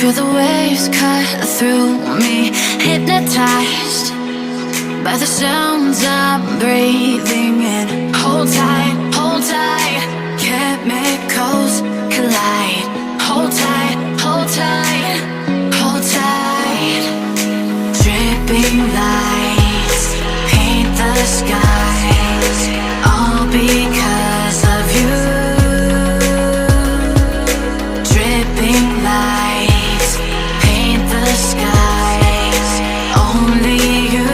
Feel the waves cut through me, hypnotized by the sounds I'm breathing in. Hold tight, hold tight, chemicals collide. Hold tight, hold tight, hold tight. Dripping lights paint the skies, all because of you. Dripping lights paint the skies, only you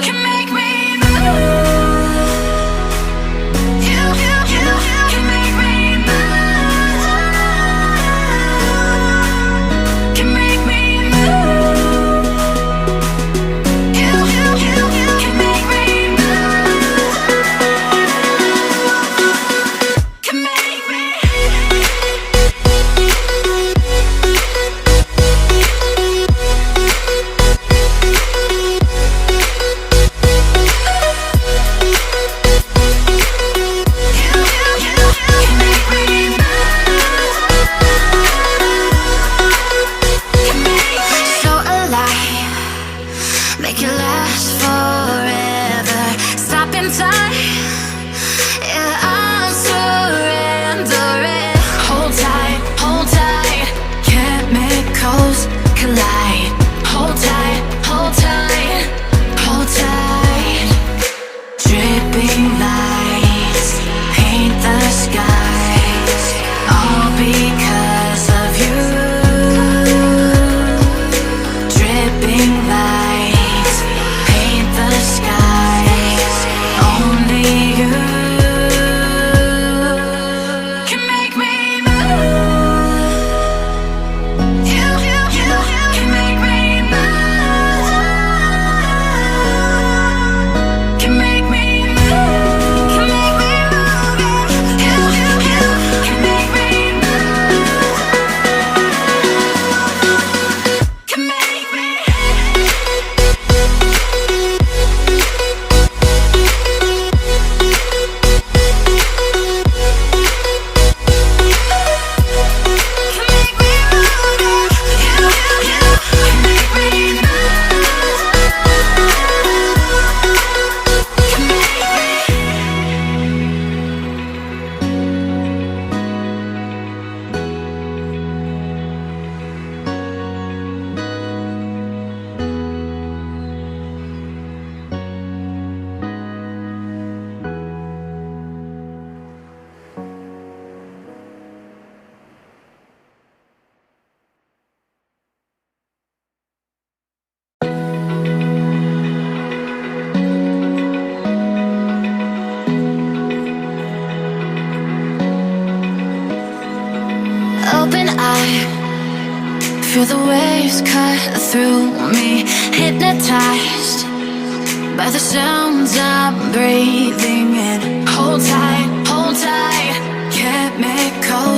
can make me move. You can make me move. Can make me move. You can make me move. Can make me. So alive, make it last forever. Stop in time, yeah, I'm surrendering. Hold tight, chemicals collide. Hold tight, hold tight, hold tight. Dripping lights paint the skies, all because of you. Dripping lights paint the skies, only you can make me move. You can make me move. Can make me move. Can make me move. You can make me move. Can make me. Open eye, feel the waves cut through me, hypnotized by the sounds I'm breathing in. Hold tight, chemicals